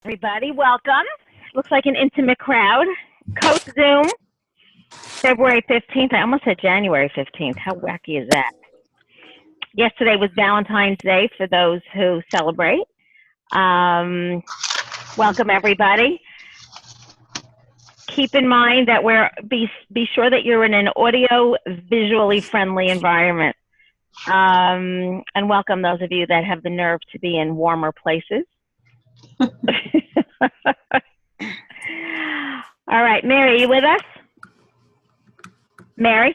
Everybody, welcome. Looks like an intimate crowd. Coach Zoom, February 15th. I almost said January 15th. How wacky is that? Yesterday was Valentine's Day for those who celebrate. Um, Welcome, everybody. Keep in mind that be sure that you're in an audio visually friendly environment. And welcome those of you that have the nerve to be in warmer places. All right, Mary, are you with us? Mary?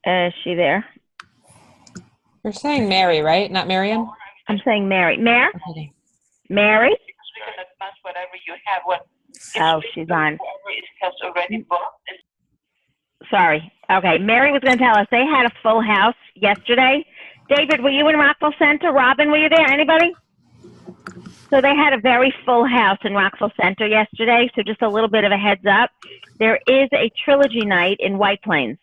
Is she there? You're saying Mary, right? Not Miriam? I'm saying Mary. Mary? Okay. Mary? We're going to advance whatever you have. Oh, she's on. It has already bought. Sorry. Okay, Mary was going to tell us they had a full house yesterday. David, were you in Rockville Center? Robin, were you there? Anybody? So they had a very full house in Rockville Center yesterday. So just a little bit of a heads up. There is a trilogy night in White Plains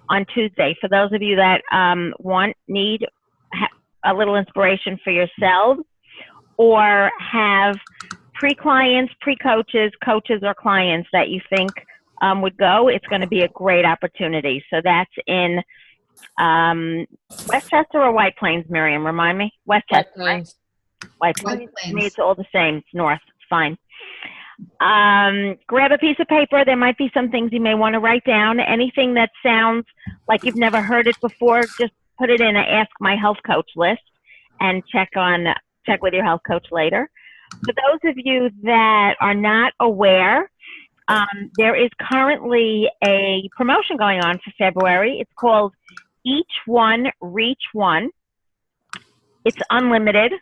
on Tuesday. For those of you that need a little inspiration for yourselves or have pre-clients, pre-coaches, coaches, or clients that you think would go, it's going to be a great opportunity. So that's in Westchester or White Plains, Miriam? Remind me. Westchester, right? White Plains. It's all the same. It's north. It's fine. Grab a piece of paper. There might be some things you may want to write down. Anything that sounds like you've never heard it before, just put it in an Ask My Health Coach list and check with your health coach later. For those of you that are not aware, there is currently a promotion going on for February. It's called Each One Reach One. It's unlimited.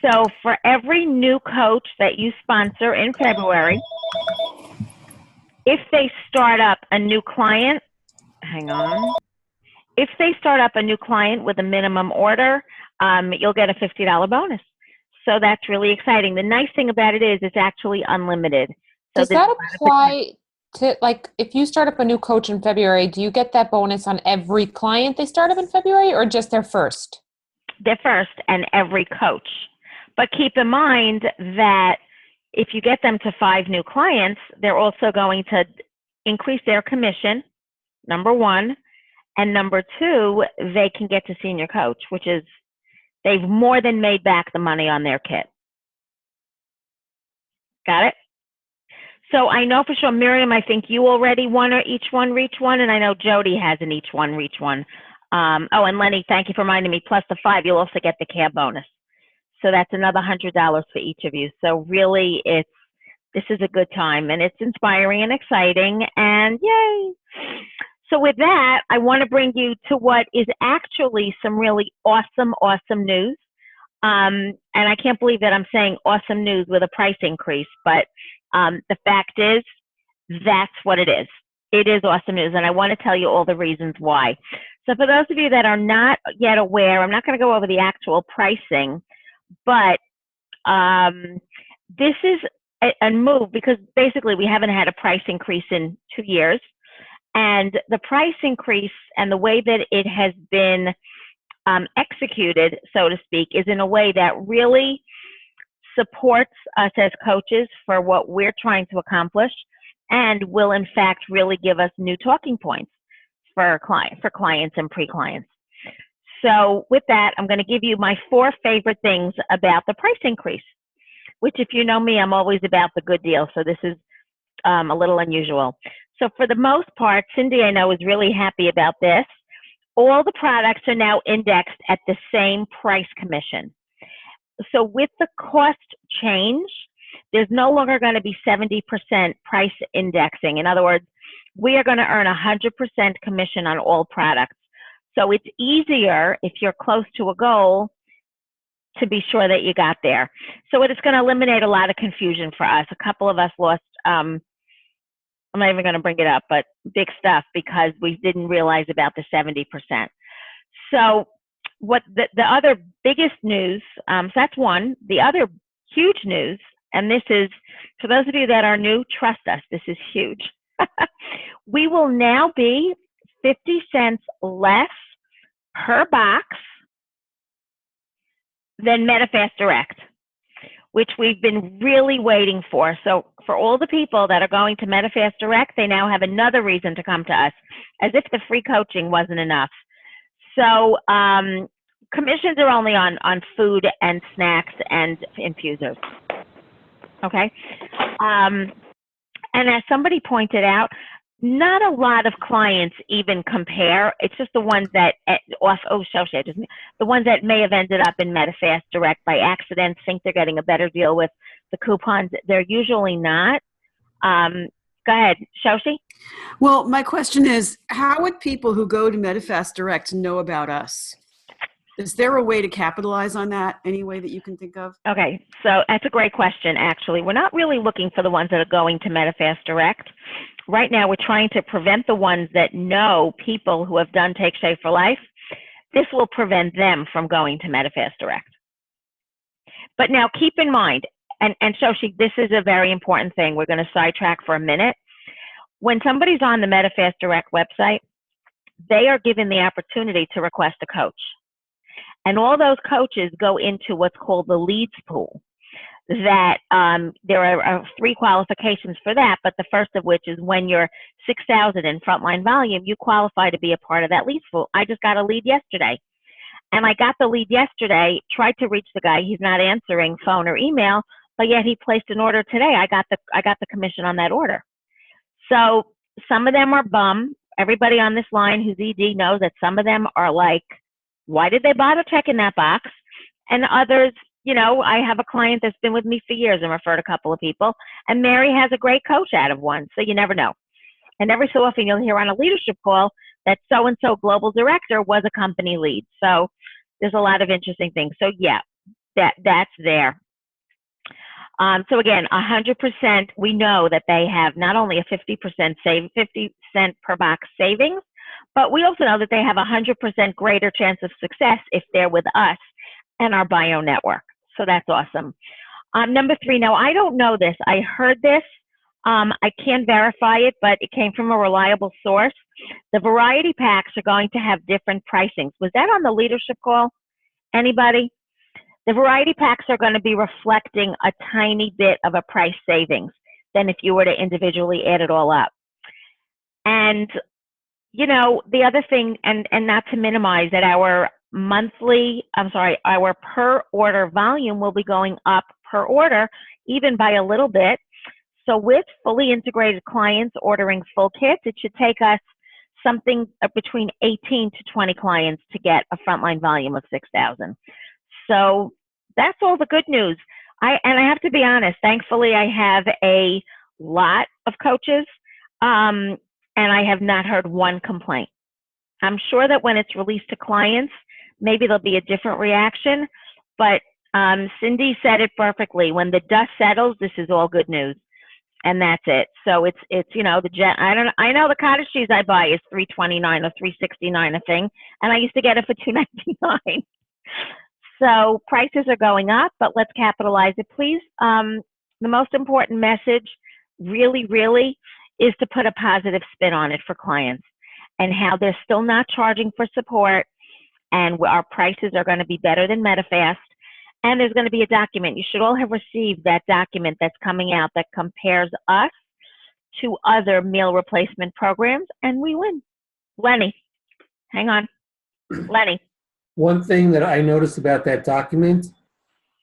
So for every new coach that you sponsor in February, if they start up a new client, if they start up a new client with a minimum order, you'll get a $50 bonus. So that's really exciting. The nice thing about it is it's actually unlimited. So does that apply to, like, if you start up a new coach in February, do you get that bonus on every client they start up in February or just their first? Their first and every coach. But keep in mind that if you get them to 5 new clients, they're also going to increase their commission, number one. And number two, they can get to senior coach, which is they've more than made back the money on their kit. Got it? So I know for sure, Miriam, I think you already won or Each One Reach One, and I know Jody has an Each One Reach One. And Lenny, thank you for reminding me, plus the 5, you'll also get the cab bonus. So that's another $100 for each of you. So really, this is a good time, and it's inspiring and exciting, and yay. So with that, I want to bring you to what is actually some really awesome news. And I can't believe that I'm saying awesome news with a price increase, but the fact is, that's what it is. It is awesome news, and I want to tell you all the reasons why. So for those of you that are not yet aware, I'm not going to go over the actual pricing, but this is a move because basically we haven't had a price increase in 2 years. And the price increase and the way that it has been executed, so to speak, is in a way that really supports us as coaches for what we're trying to accomplish and will in fact really give us new talking points for clients and pre-clients. So with that, I'm going to give you my 4 favorite things about the price increase, which if you know me, I'm always about the good deal. So this is a little unusual. So for the most part, Cindy, I know, is really happy about this. All the products are now indexed at the same price commission. So with the cost change, there's no longer going to be 70% price indexing. In other words, we are going to earn 100% commission on all products. So it's easier if you're close to a goal to be sure that you got there. So it's going to eliminate a lot of confusion for us. A couple of us lost, I'm not even going to bring it up, but big stuff because we didn't realize about the 70%. So what the other biggest news, so that's one. The other huge news, and this is, for those of you that are new, trust us, this is huge. We will now be 50 cents less per box than Medifast Direct. which we've been really waiting for. So for all the people that are going to Medifast Direct, they now have another reason to come to us, as if the free coaching wasn't enough. So commissions are only on food and snacks and infusers. Okay. And as somebody pointed out, not a lot of clients even compare. It's just the ones that the ones that may have ended up in Medifast Direct by accident, think they're getting a better deal with the coupons. They're usually not. Go ahead, Shoshi. Well, my question is, how would people who go to Medifast Direct know about us? Is there a way to capitalize on that? Any way that you can think of? Okay, so that's a great question, actually. We're not really looking for the ones that are going to Medifast Direct. Right now, we're trying to prevent the ones that know people who have done Take Shape for Life. This will prevent them from going to Medifast Direct. But now keep in mind, and Shoshi, this is a very important thing. We're going to sidetrack for a minute. When somebody's on the Medifast Direct website, they are given the opportunity to request a coach. And all those coaches go into what's called the leads pool. That there are 3 qualifications for that, but the first of which is when you're 6,000 in frontline volume, you qualify to be a part of that leads pool. I just got a lead yesterday. And I got the lead yesterday, tried to reach the guy. He's not answering phone or email, but yet he placed an order today. I got the commission on that order. So some of them are bum. Everybody on this line who's ED knows that some of them are like, why did they bother checking that box? And others, you know, I have a client that's been with me for years and referred a couple of people, and Mary has a great coach out of one, so you never know. And every so often you'll hear on a leadership call that so-and-so global director was a company lead. So there's a lot of interesting things. So yeah, that's there. So again, 100%, we know that they have not only a 50 cent per box savings, but we also know that they have a 100% greater chance of success if they're with us and our bio network. So that's awesome. Number 3, now I don't know this. I heard this. I can't verify it, but it came from a reliable source. The variety packs are going to have different pricings. Was that on the leadership call? Anybody? The variety packs are going to be reflecting a tiny bit of a price savings than if you were to individually add it all up. And, you know, the other thing, and not to minimize that our per order volume will be going up per order, even by a little bit. So with fully integrated clients ordering full kits, it should take us something between 18 to 20 clients to get a frontline volume of 6,000. So that's all the good news. I have to be honest, thankfully I have a lot of coaches, and I have not heard one complaint. I'm sure that when it's released to clients, maybe there'll be a different reaction, but Cindy said it perfectly. When the dust settles, this is all good news, and that's it. So it's you know, I know the cottage cheese I buy is $3.29 or $3.69 a thing, and I used to get it for $2.99. So prices are going up, but let's capitalize it, please. The most important message really, really is to put a positive spin on it for clients and how they're still not charging for support, and our prices are going to be better than Medifast. And there's going to be a document. You should all have received that document that's coming out that compares us to other meal replacement programs, and we win. Lenny, hang on. Lenny. One thing that I noticed about that document,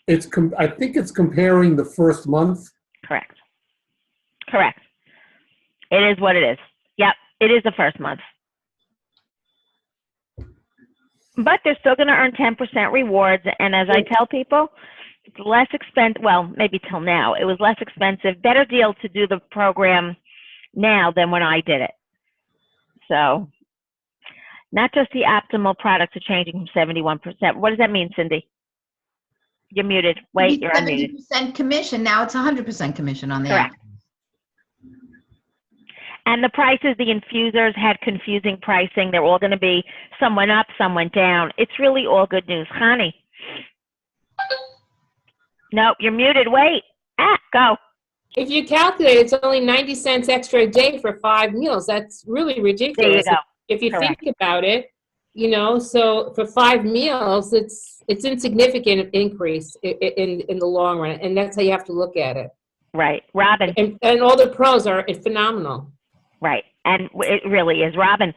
I think it's comparing the first month. Correct. It is what it is. Yep, it is the first month. But they're still going to earn 10% rewards. And as I tell people, it's less expensive. Well, maybe till now, it was less expensive. Better deal to do the program now than when I did it. So not just the optimal products are changing from 71%. What does that mean, Cindy? You're muted. Wait, you're unmuted. 70% commission. Now it's 100% commission on the app. Correct. And the prices, the infusers had confusing pricing. They're all going to be, some went up, some went down. It's really all good news. Connie? Nope, you're muted. Wait. Go. If you calculate, it's only 90 cents extra a day for 5 meals. That's really ridiculous. There you go. If you Correct. think about it, so for 5 meals, it's insignificant increase in the long run, and that's how you have to look at it. Right. Robin. And all the pros are phenomenal. Right. And it really is. Robin.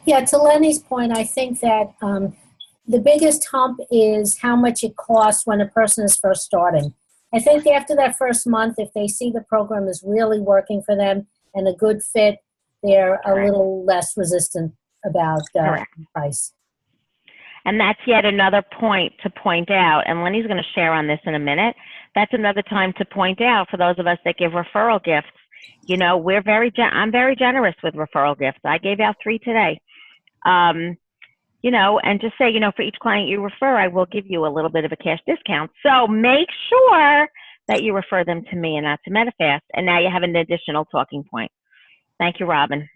Yeah, to Lenny's point, I think that the biggest hump is how much it costs when a person is first starting. I think after that first month, if they see the program is really working for them and a good fit, they're a little less resistant about price. And that's yet another point to point out, and Lenny's going to share on this in a minute. That's another time to point out for those of us that give referral gifts. I'm very generous with referral gifts. I gave out 3 today. And just say, for each client you refer, I will give you a little bit of a cash discount. So make sure that you refer them to me and not to Medifast. And now you have an additional talking point. Thank you, Robin.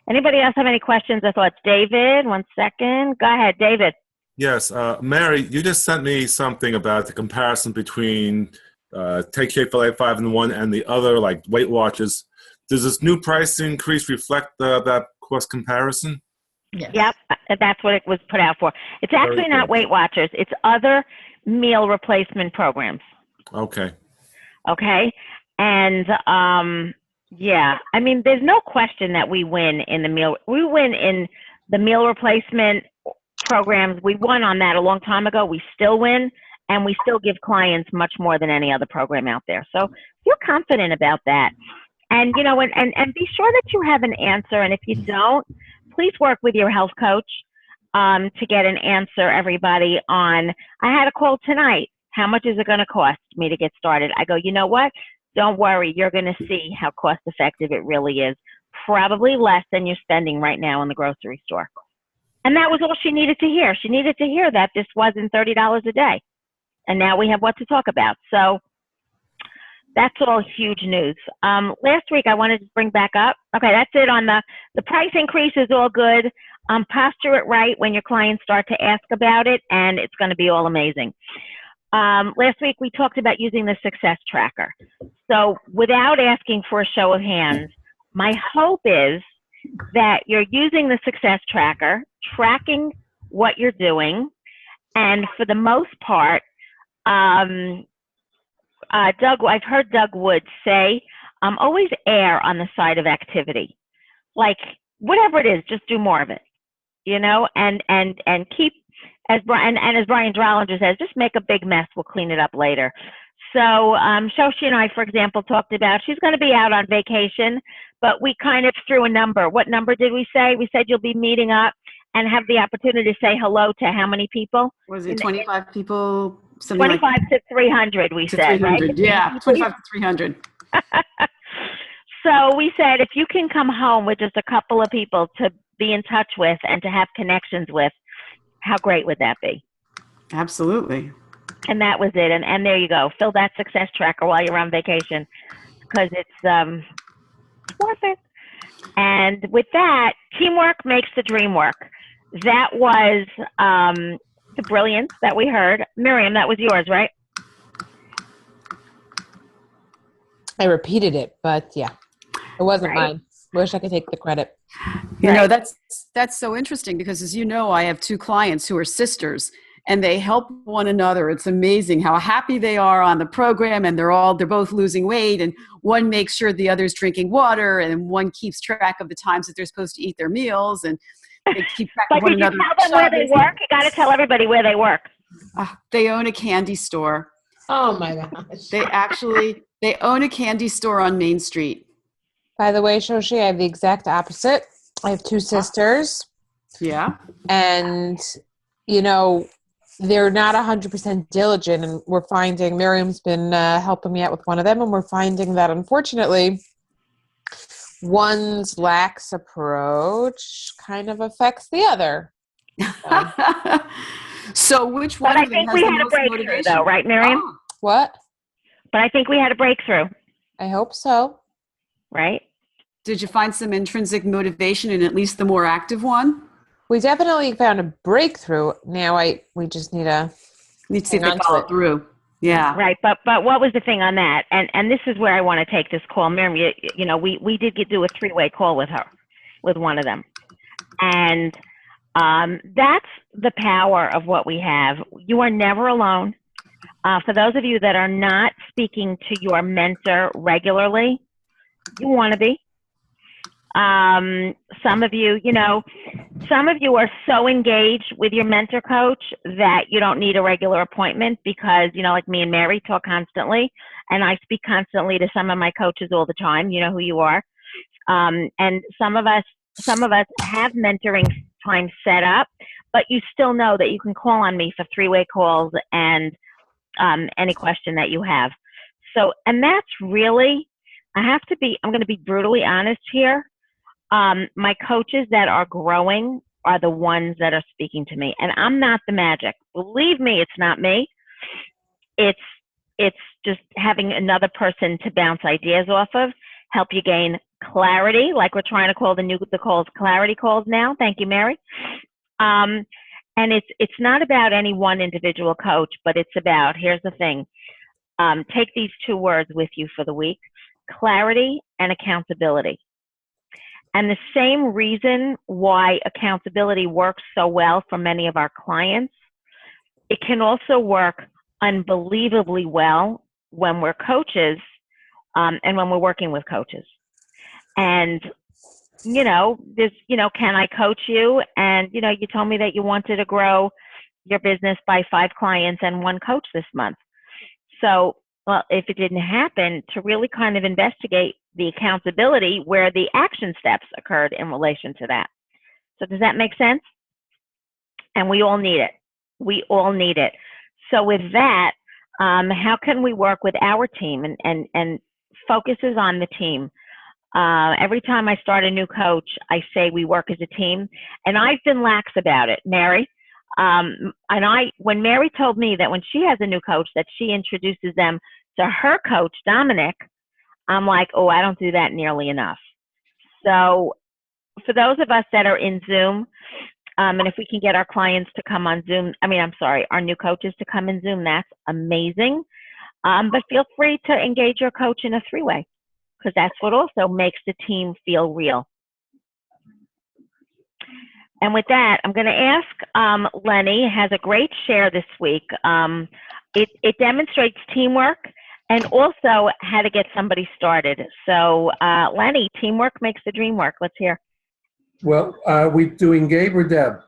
Anybody else have any questions or thoughts? David, 1 second. Go ahead, David. Yes, Mary, you just sent me something about the comparison between Take Shape for Life 5-in-1 and the other, like Weight Watchers. Does this new price increase reflect that cost comparison? Yes. Yep, that's what it was put out for. It's actually not Weight Watchers. It's other meal replacement programs. Okay. Okay? And, there's no question that we win in the meal. We win in the meal replacement programs. We won on that a long time ago. We still win, and we still give clients much more than any other program out there. So feel confident about that. And, and be sure that you have an answer. And if you don't, please work with your health coach to get an answer, everybody, on, I had a call tonight. How much is it going to cost me to get started? I go, you know what? Don't worry. You're going to see how cost effective it really is. Probably less than you're spending right now in the grocery store. And that was all she needed to hear. She needed to hear that this wasn't $30 a day. And now we have what to talk about. So that's all huge news. Last week I wanted to bring back up. Okay, that's it on the price increase is all good. Posture it right when your clients start to ask about it, and it's going to be all amazing. Last week we talked about using the success tracker. So without asking for a show of hands, my hope is that you're using the success tracker, tracking what you're doing, and for the most part, I've heard Doug Wood say, always err on the side of activity. Like, whatever it is, just do more of it, and keep, as Brian Drollinger says, just make a big mess. We'll clean it up later. So Shoshi and I, for example, talked about, she's going to be out on vacation, but we kind of threw a number. What number did we say? We said you'll be meeting up and have the opportunity to say hello to how many people? Was it 25 people? 25 to 300, we said, 300, right? Yeah, 25 to 300. So we said, if you can come home with just a couple of people to be in touch with and to have connections with, how great would that be? Absolutely. And that was it. And there you go. Fill that success tracker while you're on vacation, because it's worth it. And with that, teamwork makes the dream work. That was the brilliance that we heard. Miriam, that was yours, right? I repeated it, but yeah, it wasn't mine. Wish I could take the credit. You know, that's so interesting because, as you know, I have 2 clients who are sisters and they help one another. It's amazing how happy they are on the program, and they're both losing weight, and one makes sure the other's drinking water, and one keeps track of the times that they're supposed to eat their meals, and they keep track of one another. But did you tell them where they work? You got to tell everybody where they work. They own a candy store. Oh my gosh. They own a candy store on Main Street. By the way, Shoshi, I have the exact opposite. I have 2 sisters. Yeah. And, you know, they're not 100% diligent. And we're finding, Miriam's been helping me out with one of them. And we're finding that, unfortunately, one's lax approach kind of affects the other. So which one? But I think we had a breakthrough, though, right, Miriam? Oh. What? But I think we had a breakthrough. I hope so. Right? Did you find some intrinsic motivation in at least the more active one? We definitely found a breakthrough. Now we just need to see if they follow through. Yeah. Right. But what was the thing on that? And this is where I want to take this call. Miriam, you know, we did do a 3-way call with her, with one of them. And That's the power of what we have. You are never alone. For those of you that are not speaking to your mentor regularly, you want to be. Some of you, some of you are so engaged with your mentor coach that you don't need a regular appointment because, like me and Mary talk constantly, and I speak constantly to some of my coaches all the time. You know who you are. And some of us have mentoring time set up, but you still know that you can call on me for three-way calls and any question that you have. So, and that's really, I'm going to be brutally honest here. My coaches that are growing are the ones that are speaking to me, and I'm not the magic. Believe me, it's not me. It's just having another person to bounce ideas off of, help you gain clarity, like we're trying to call the calls clarity calls now. Thank you, Mary. And it's not about any one individual coach, but it's about, here's the thing, take these two words with you for the week: clarity and accountability. And the same reason why accountability works so well for many of our clients, it can also work unbelievably well when we're coaches and when we're working with coaches. And can I coach you? And, you told me that you wanted to grow your business by 5 clients and 1 coach this month. So, well, if it didn't happen, to really kind of investigate the accountability where the action steps occurred in relation to that. So does that make sense? And we all need it. We all need it. So with that, how can we work with our team and focuses on the team? Every time I start a new coach, I say we work as a team, and I've been lax about it, Mary. When Mary told me that when she has a new coach that she introduces them to her coach, Dominic, I'm like, oh, I don't do that nearly enough. So for those of us that are in Zoom, and if we can get our clients to come on Zoom, our new coaches to come in Zoom, that's amazing. But feel free to engage your coach in a 3-way, because that's what also makes the team feel real. And with that, I'm going to ask Lenny has a great share this week. It demonstrates teamwork and also how to get somebody started. So Lenny, teamwork makes the dream work. Let's hear. Well, we doing Gabe or Deb?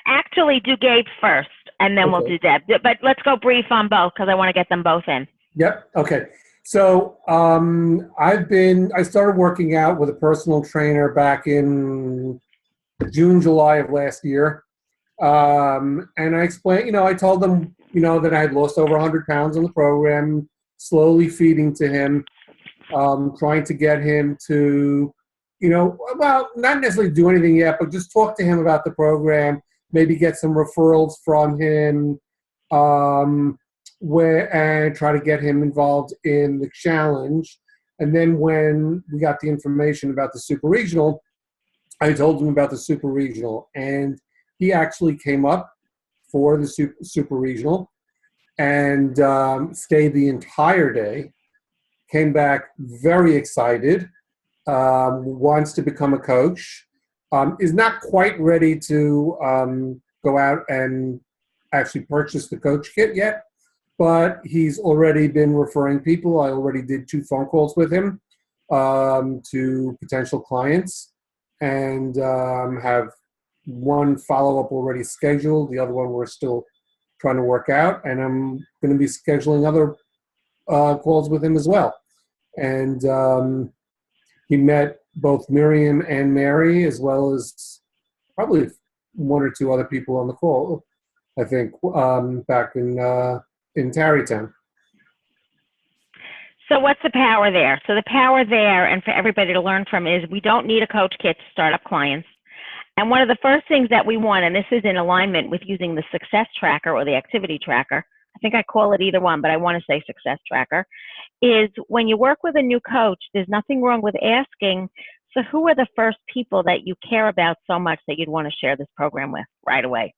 Actually, do Gabe first, and then we'll do Deb. But let's go brief on both because I want to get them both in. Yep. Okay. So I started working out with a personal trainer back in June, July of last year. And I explained, I told them, that I had lost over 100 pounds on the program, slowly feeding to him, trying to get him to, not necessarily do anything yet, but just talk to him about the program, maybe get some referrals from him, and try to get him involved in the challenge. And then when we got the information about the super regional, I told him about the super regional, and he actually came up for the super regional and stayed the entire day, came back very excited, wants to become a coach, is not quite ready to go out and actually purchase the coach kit yet, but he's already been referring people. I already did 2 phone calls with him to potential clients, and have 1 follow-up already scheduled. The other one we're still trying to work out, and I'm going to be scheduling other calls with him as well. And he met both Miriam and Mary, as well as probably 1 or 2 other people on the call, I think, back in Tarrytown. So what's the power there? So the power there, and for everybody to learn from, is we don't need a coach kit to start up clients. And one of the first things that we want, and this is in alignment with using the success tracker or the activity tracker, I think I call it either one, but I want to say success tracker, is when you work with a new coach, there's nothing wrong with asking, so who are the first people that you care about so much that you'd want to share this program with right away?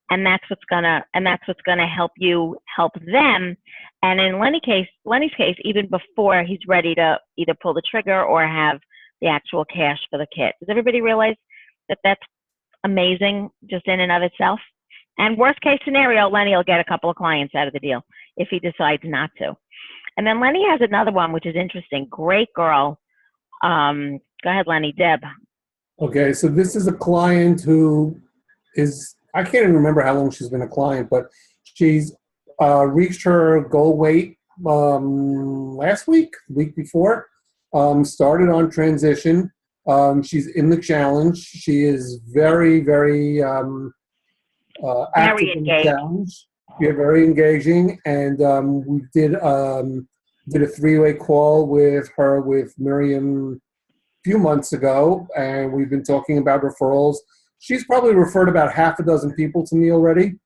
And that's what's gonna help you help them. And in Lenny's case, even before he's ready to either pull the trigger or have the actual cash for the kit. Does everybody realize that that's amazing just in and of itself. And worst case scenario, Lenny will get a couple of clients out of the deal if he decides not to. And then Lenny has another one, which is interesting. Great girl. Go ahead, Lenny. Deb. Okay, so this is a client who is, I can't even remember how long she's been a client, but she's reached her goal weight last week, the week before, started on transition. She's in the challenge. She is very, very active in the challenge. Yeah, very engaging. And we did a three-way call with her with Miriam a few months ago, and we've been talking about referrals. She's probably referred about half a dozen people to me already.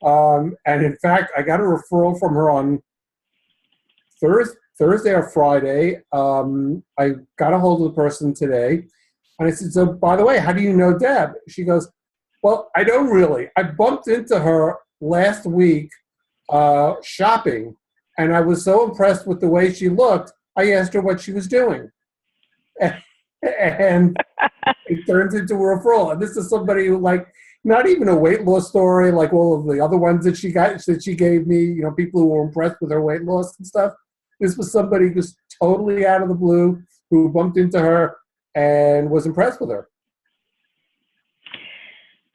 And in fact, I got a referral from her on Thursday or Friday. I got a hold of the person today, and I said, so by the way, how do you know Deb? She goes, well, I don't really. I bumped into her last week shopping, and I was so impressed with the way she looked, I asked her what she was doing. And it turns into a referral. And this is somebody who, like, not even a weight loss story like all of the other ones that she gave me, you know, people who were impressed with her weight loss and stuff. This was somebody just totally out of the blue who bumped into her and was impressed with her.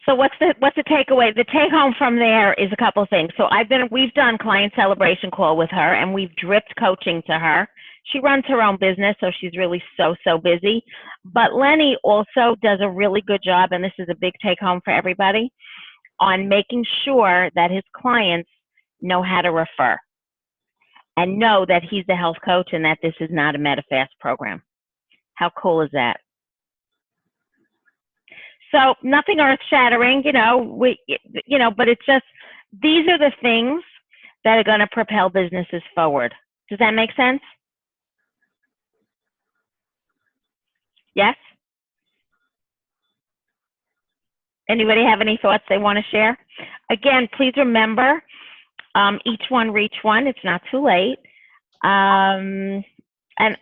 So what's the takeaway? The take home from there is a couple of things. So we've done client celebration call with her, and we've dripped coaching to her. She runs her own business, so she's really so busy. But Lenny also does a really good job, and this is a big take home for everybody, on making sure that his clients know how to refer and know that he's the health coach and that this is not a Medifast program. How cool is that? So nothing earth-shattering, but it's just, these are the things that are going to propel businesses forward. Does that make sense? Yes? Anybody have any thoughts they want to share? Again, please remember, each one reach one. It's not too late. And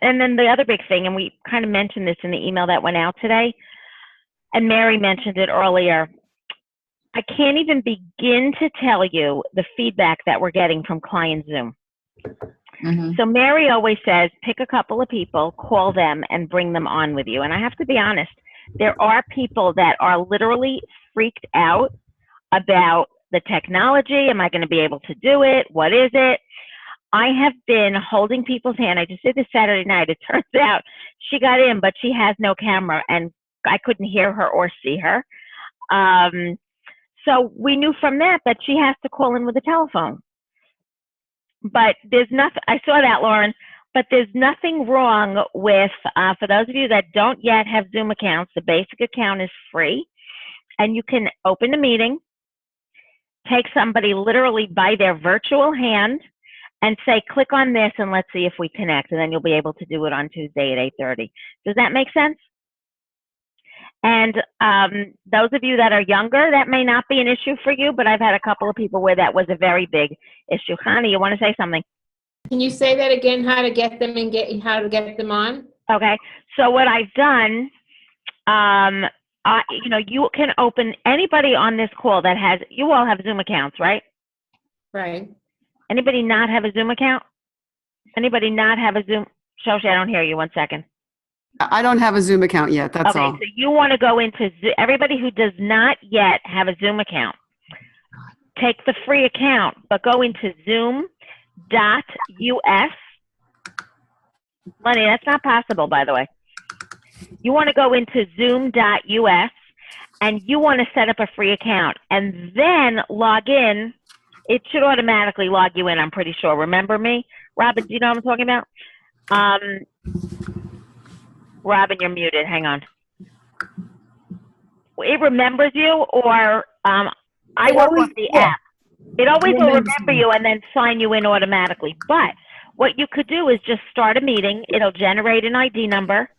then the other big thing, and we kind of mentioned this in the email that went out today, and Mary mentioned it earlier, I can't even begin to tell you the feedback that we're getting from client Zoom. Mhm. So Mary always says, pick a couple of people, call them, and bring them on with you. And I have to be honest, there are people that are literally freaked out about the technology. Am I going to be able to do it? What is it? I have been holding people's hand. I just did this Saturday night. It turns out she got in, but she has no camera, and I couldn't hear her or see her. So we knew from that she has to call in with a telephone. But there's nothing, I saw that, Lauren, but there's nothing wrong with, for those of you that don't yet have Zoom accounts, the basic account is free, and you can open a meeting, take somebody literally by their virtual hand, and say, click on this and let's see if we connect, and then you'll be able to do it on Tuesday at 8:30. Does that make sense? And those of you that are younger, that may not be an issue for you, but I've had a couple of people where that was a very big issue. Connie, you want to say something? Can you say that again, how to get them and how to get them on? Okay. So what I've done, you can open anybody on this call that has, you all have Zoom accounts, right? Right. Anybody not have a Zoom account? Anybody not have a Zoom? Shoshi, I don't hear you. 1 second. I don't have a Zoom account yet, that's Okay, all. so you want to go into everybody who does not yet have a Zoom account, take the free account, but go into zoom.us. Lenny, that's not possible, by the way. You want to go into zoom.us, and you want to set up a free account, and then log in. It should automatically log you in, I'm pretty sure. Remember me? Robin, do you know what I'm talking about? Robin, you're muted. Hang on. It remembers you, or I work with the app. It always will remember you and then sign you in automatically. But what you could do is just start a meeting. It'll generate an ID number.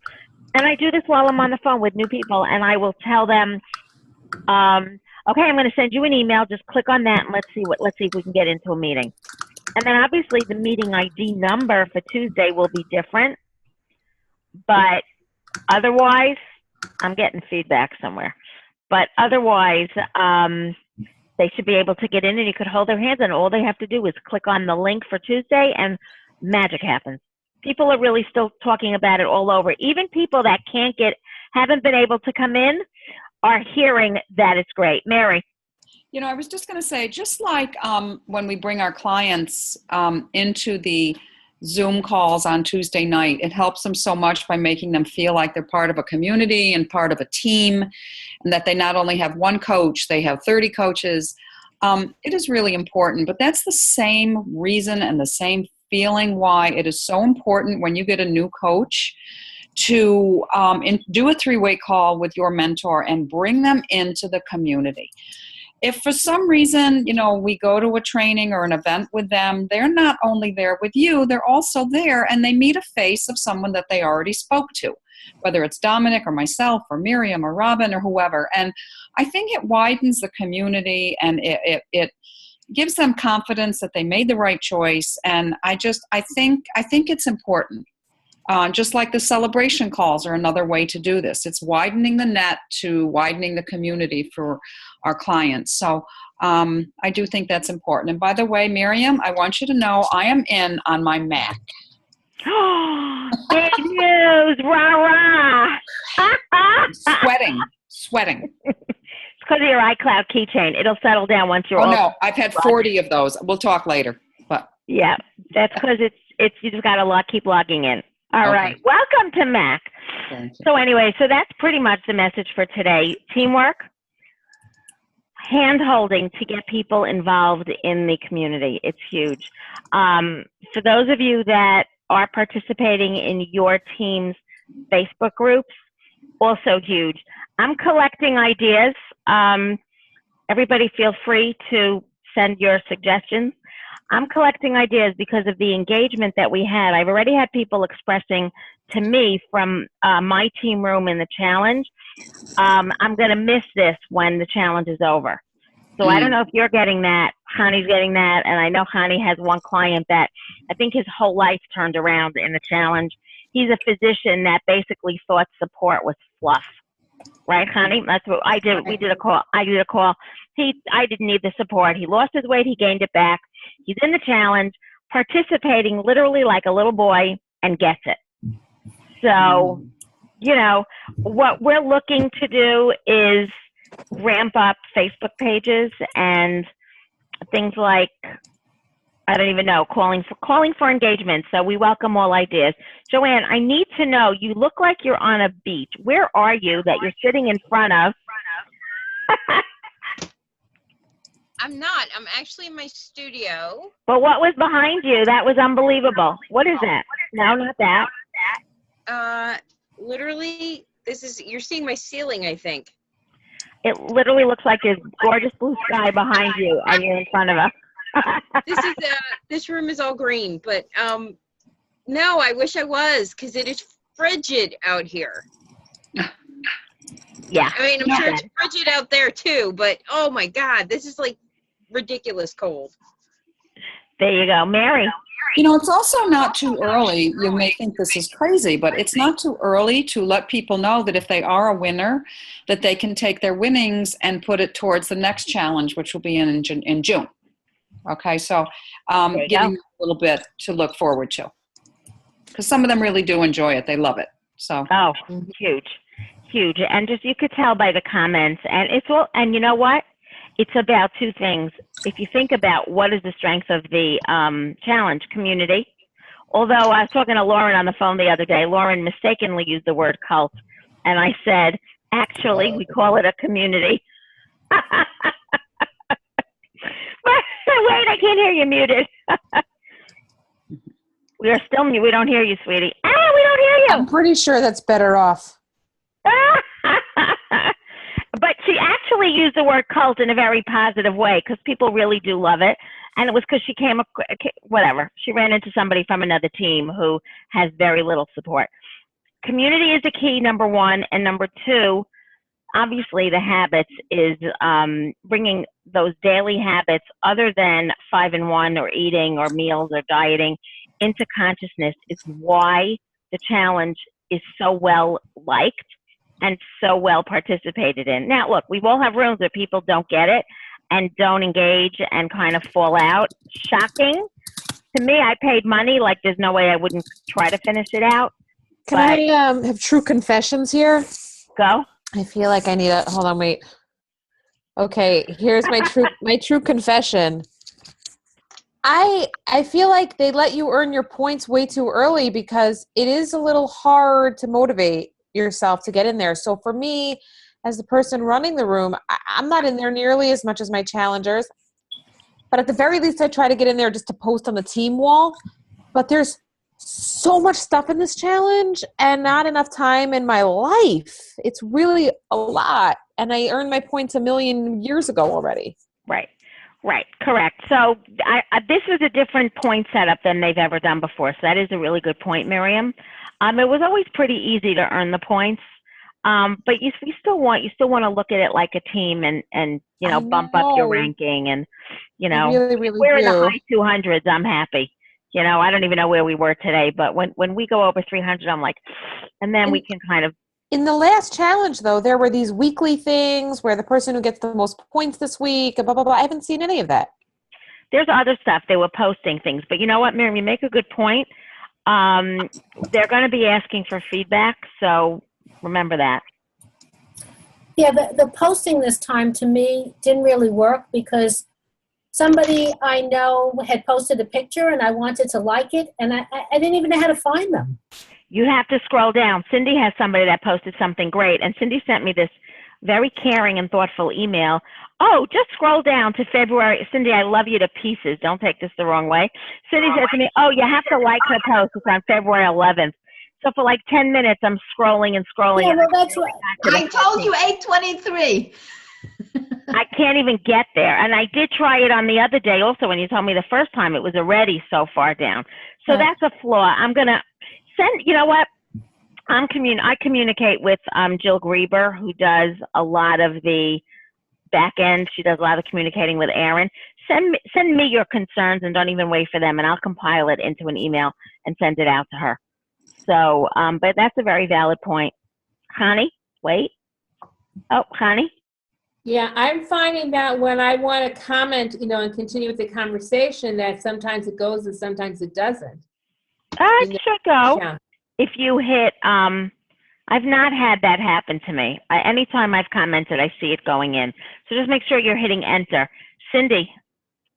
And I do this while I'm on the phone with new people, and I will tell them, okay, I'm going to send you an email. Just click on that, and let's see if we can get into a meeting. And then obviously the meeting ID number for Tuesday will be different. But otherwise, I'm getting feedback somewhere. But otherwise, they should be able to get in and you could hold their hands and all they have to do is click on the link for Tuesday and magic happens. People are really still talking about it all over. Even people that haven't been able to come in are hearing that it's great. Mary. You know, I was just going to say, just like when we bring our clients into the Zoom calls on Tuesday night, it helps them so much by making them feel like they're part of a community and part of a team, and that they not only have one coach, they have 30 coaches. It is really important, but that's the same reason and the same feeling why it is so important when you get a new coach to do a three-way call with your mentor and bring them into the community. If for some reason, you know, we go to a training or an event with them, they're not only there with you, they're also there and they meet a face of someone that they already spoke to, whether it's Dominic or myself or Miriam or Robin or whoever. And I think it widens the community and it gives them confidence that they made the right choice. And I think it's important. Just like the celebration calls are another way to do this. It's widening the net to widening the community for our clients. So I do think that's important. And by the way, Miriam, I want you to know I am in on my Mac. Big news! Rah, rah! Sweating. It's because of your iCloud keychain. It'll settle down once you're Oh, no, I've had 40 of those. We'll talk later. But yeah, that's because it's you just got to keep logging in. All Okay. right. Welcome to Mac. Thank you. So anyway, so that's pretty much the message for today. Teamwork, hand-holding to get people involved in the community. It's huge. For those of you that are participating in your team's Facebook groups, also huge. I'm collecting ideas. Everybody feel free to send your suggestions. I'm collecting ideas because of the engagement that we had. I've already had people expressing to me from my team room in the challenge, I'm going to miss this when the challenge is over. So I don't know if you're getting that. Hani's getting that. And I know Hani has one client that I think his whole life turned around in the challenge. He's a physician that basically thought support was fluff. Right, Hani? That's what I did. We did a call. I did a call. I didn't need the support. He lost his weight. He gained it back. He's in the challenge, participating literally like a little boy and gets it. So, you know, what we're looking to do is ramp up Facebook pages and things like, I don't even know, calling for engagement. So we welcome all ideas. Joanne, I need to know, you look like you're on a beach. Where are you that you're sitting in front of? I'm not. I'm actually in my studio. But what was behind you? That was unbelievable. What is that? No, not that. Literally, you're seeing my ceiling, I think. It literally looks like there's gorgeous blue sky behind you and you're in front of us. This room is all green, but no, I wish I was, because it is frigid out here. Yeah. I mean, I'm sure it's frigid out there too, but oh my God, this is like ridiculous cold. There you go. Mary. You know, it's also not too early. You may think this is crazy, but it's not too early to let people know that if they are a winner, that they can take their winnings and put it towards the next challenge, which will be in June. Okay, so giving them a little bit to look forward to. Because some of them really do enjoy it. They love it. So Huge. And just, you could tell by the comments. And it's all, and you know what? It's about two things. If you think about what is the strength of the challenge community, although I was talking to Lauren on the phone the other day, Lauren mistakenly used the word cult. And I said, actually, we call it a community. Wait, I can't hear you, muted. We are still mute. We don't hear you, sweetie. We don't hear you. I'm pretty sure that's better off. But she actually used the word cult in a very positive way because people really do love it. And it was because she she ran into somebody from another team who has very little support. Community is the key, number one. And number two, obviously the habits is bringing those daily habits other than 5-in-1 or eating or meals or dieting into consciousness is why the challenge is so well liked and so well participated in. Now, look, we all have rooms where people don't get it and don't engage and kind of fall out. Shocking. To me, I paid money. Like, there's no way I wouldn't try to finish it out. Can But- I have true confessions here? Go. I feel like I need a hold on, wait. Okay, here's my true confession. I feel like they let you earn your points way too early because it is a little hard to motivate yourself to get in there. So for me, as the person running the room, I'm not in there nearly as much as my challengers. But at the very least, I try to get in there just to post on the team wall. But there's so much stuff in this challenge and not enough time in my life. It's really a lot. And I earned my points a million years ago already. Right, correct. So this was a different point setup than they've ever done before. So that is a really good point, Miriam. It was always pretty easy to earn the points. But you still want to look at it like a team and bump up your ranking and, Really, we're in the do. high 200s. I'm happy. I don't even know where we were today, but when we go over 300, I'm like, and then we can kind of. In the last challenge, though, there were these weekly things where the person who gets the most points this week, blah, blah, blah. I haven't seen any of that. There's other stuff. They were posting things. But you know what, Miriam, you make a good point. They're going to be asking for feedback, so remember that. Yeah, the posting this time to me didn't really work because somebody I know had posted a picture and I wanted to like it, and I didn't even know how to find them. You have to scroll down. Cindy has somebody that posted something great, and Cindy sent me this very caring and thoughtful email. Oh, just scroll down to February. Cindy, I love you to pieces. Don't take this the wrong way. Cindy said to me, oh, you have to like her post. It's on February 11th. So for like 10 minutes, I'm scrolling and scrolling. Yeah, and well, that's what I told you 8:23. I can't even get there. And I did try it on the other day also when you told me the first time it was already so far down. So that's a flaw. I'm going to send, you know what? I communicate with Jill Grieber, who does a lot of the back end. She does a lot of communicating with Aaron. Send me your concerns and don't even wait for them, and I'll compile it into an email and send it out to her. So, but that's a very valid point. Connie, wait. Oh, Connie? Yeah, I'm finding that when I want to comment, and continue with the conversation, that sometimes it goes and sometimes it doesn't. It should go. Yeah. If you hit, I've not had that happen to me. Anytime I've commented, I see it going in. So just make sure you're hitting enter. Cindy?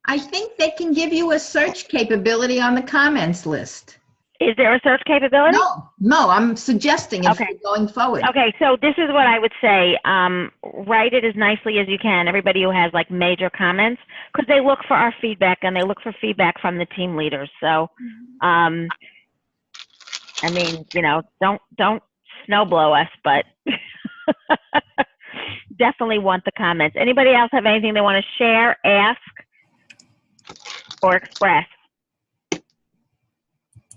I think they can give you a search capability on the comments list. Is there a search capability? No, I'm suggesting Okay. going forward. Okay, so this is what I would say. Write it as nicely as you can, everybody who has like major comments, because they look for our feedback and they look for feedback from the team leaders. So, I mean, don't snowblow us, but definitely want the comments. Anybody else have anything they want to share, ask, or express?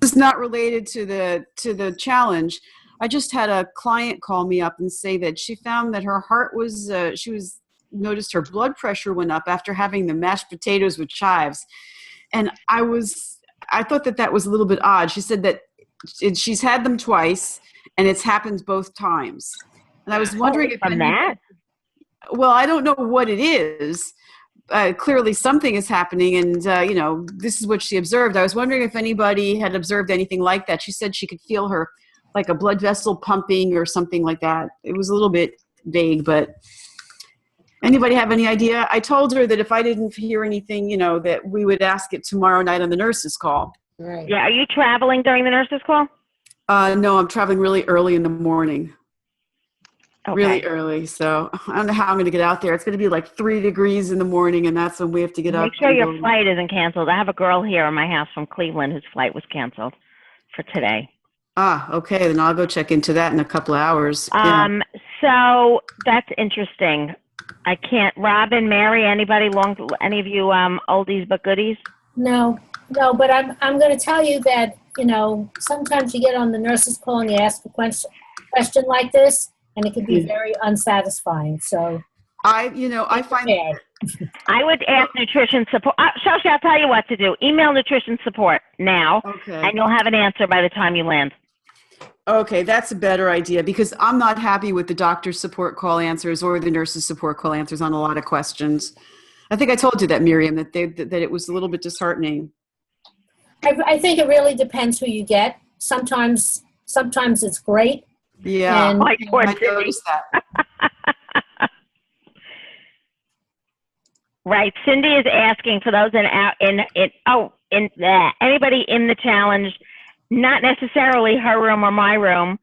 This is not related to the challenge. I just had a client call me up and say that she found that her heart was noticed her blood pressure went up after having the mashed potatoes with chives, and I thought that was a little bit odd. She said that she's had them twice and it's happened both times, and I was wondering if from that. Well, I don't know what it is. Clearly something is happening, and this is what she observed. I was wondering if anybody had observed anything like that. She said she could feel her like a blood vessel pumping or something like that. It was a little bit vague, but anybody have any idea? I told her that if I didn't hear anything, that we would ask it tomorrow night on the nurse's call. Right. Yeah, are you traveling during the nurse's call? No, I'm traveling really early in the morning. Okay. Really early, so I don't know how I'm going to get out there. It's going to be like 3 degrees in the morning, and that's when we have to get up. Make sure your flight isn't canceled. I have a girl here in my house from Cleveland whose flight was canceled for today. Ah, okay, then I'll go check into that in a couple of hours. So that's interesting. I can't. Robin, Mary, any of you oldies but goodies? No, but I'm going to tell you that, sometimes you get on the nurse's call and you ask a question like this, and it can be very unsatisfying. So I find I would ask nutrition support. Shoshi, I'll tell you what to do. Email nutrition support now, okay. and you'll have an answer by the time you land. Okay, that's a better idea because I'm not happy with the doctor's support call answers or the nurse's support call answers on a lot of questions. I think I told you that, Miriam, that it was a little bit disheartening. I think it really depends who you get. Sometimes it's great. Yeah, And Like poor I Cindy. noticed that. Right. Cindy is asking for those anybody in the challenge, not necessarily her room or my room.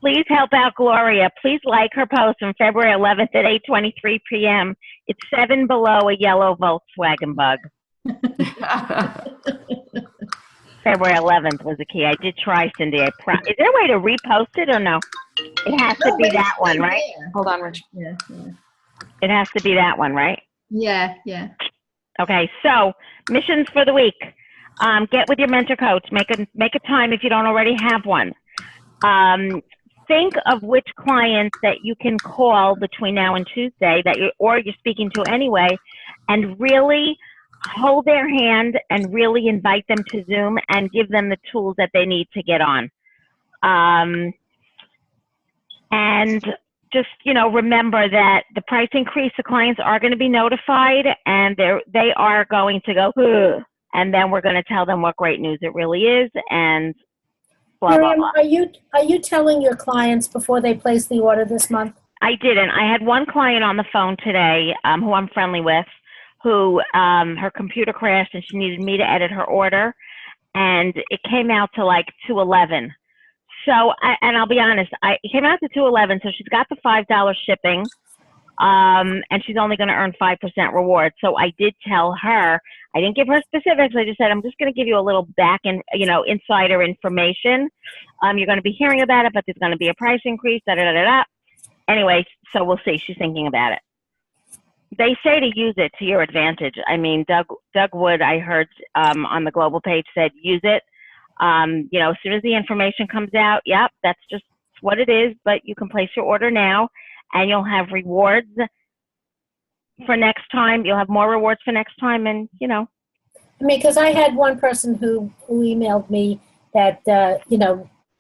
Please help out Gloria. Please like her post from February 11th at 8:23 p.m. It's 7 below a yellow Volkswagen Bug. February 11th was the key. I did try, Cindy. Is there a way to repost it or no? It has to be that one, right? Hold on, Rich. Yeah, It has to be that one, right? yeah, yeah. Okay, so missions for the week. Get with your mentor coach. Make a time if you don't already have one. Think of which clients that you can call between now and Tuesday you're speaking to anyway, and really hold their hand and really invite them to Zoom and give them the tools that they need to get on. And just, remember that the price increase, the clients are going to be notified and they are going to go, ugh, and then we're going to tell them what great news it really is and blah, blah, Miriam, blah. are you telling your clients before they place the order this month? I didn't. I had one client on the phone today who I'm friendly with, who her computer crashed and she needed me to edit her order, and it came out to like $211. So, and I'll be honest, it came out to $211, so she's got the $5 shipping, and she's only going to earn 5% reward. So I did tell her, I didn't give her specifics. I just said, I'm just going to give you a little insider information. You're going to be hearing about it, but there's going to be a price increase, da-da-da-da-da. Anyway, so we'll see. She's thinking about it. They say to use it to your advantage. I mean, Doug Wood, I heard on the Global page, said use it. As soon as the information comes out, yep, that's just what it is, but you can place your order now and you'll have rewards for next time. You'll have more rewards for next time and, I mean, because I had one person who emailed me that,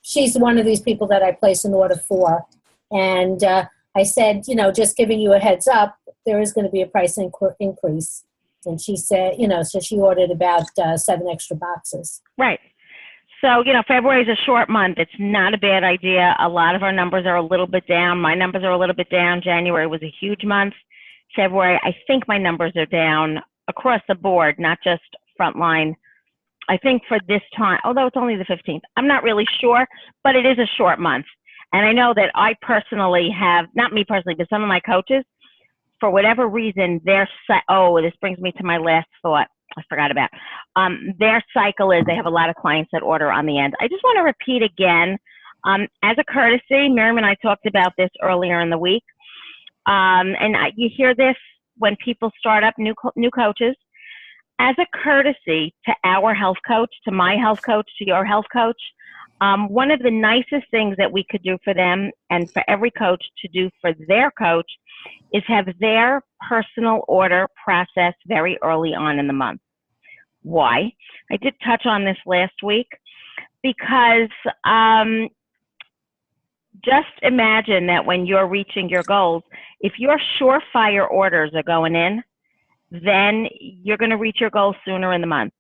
she's one of these people that I place an order for. And I said, just giving you a heads up, there is going to be a price increase. And she said, so she ordered about 7 extra boxes. Right. So, February is a short month. It's not a bad idea. A lot of our numbers are a little bit down. My numbers are a little bit down. January was a huge month. February, I think my numbers are down across the board, not just frontline. I think for this time, although it's only the 15th, I'm not really sure, but it is a short month. And I know that I personally have, not me personally, but some of my coaches, for whatever reason, this brings me to my last thought. I forgot about. Their cycle is they have a lot of clients that order on the end. I just want to repeat again, as a courtesy, Miriam and I talked about this earlier in the week, you hear this when people start up new coaches. As a courtesy to our health coach, to my health coach, to your health coach, one of the nicest things that we could do for them and for every coach to do for their coach is have their personal order processed very early on in the month. Why? I did touch on this last week because just imagine that when you're reaching your goals, if your surefire orders are going in, then you're going to reach your goals sooner in the month.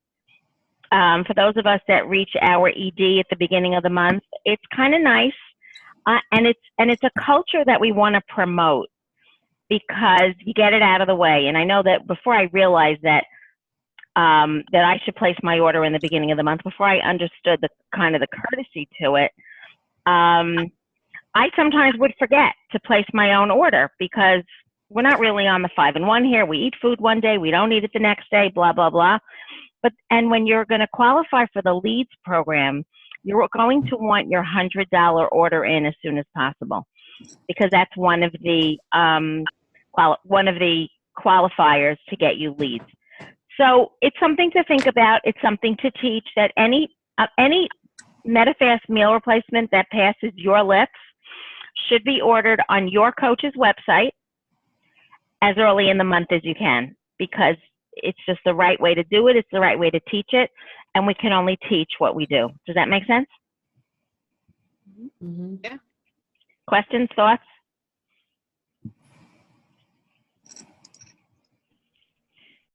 For those of us that reach our ED at the beginning of the month, it's kind of nice, and it's a culture that we want to promote because you get it out of the way. And I know that before I realized that that I should place my order in the beginning of the month, before I understood the kind of the courtesy to it, I sometimes would forget to place my own order because we're not really on the 5-in-1 here. We eat food one day, we don't eat it the next day, blah, blah, blah. And when you're going to qualify for the LEADS program, you're going to want your $100 order in as soon as possible because that's one of the qualifiers to get you LEADS. So it's something to think about. It's something to teach that any Medifast meal replacement that passes your lips should be ordered on your coach's website as early in the month as you can because it's just the right way to do it. It's the right way to teach it. And we can only teach what we do. Does that make sense? Mhm. Questions, thoughts?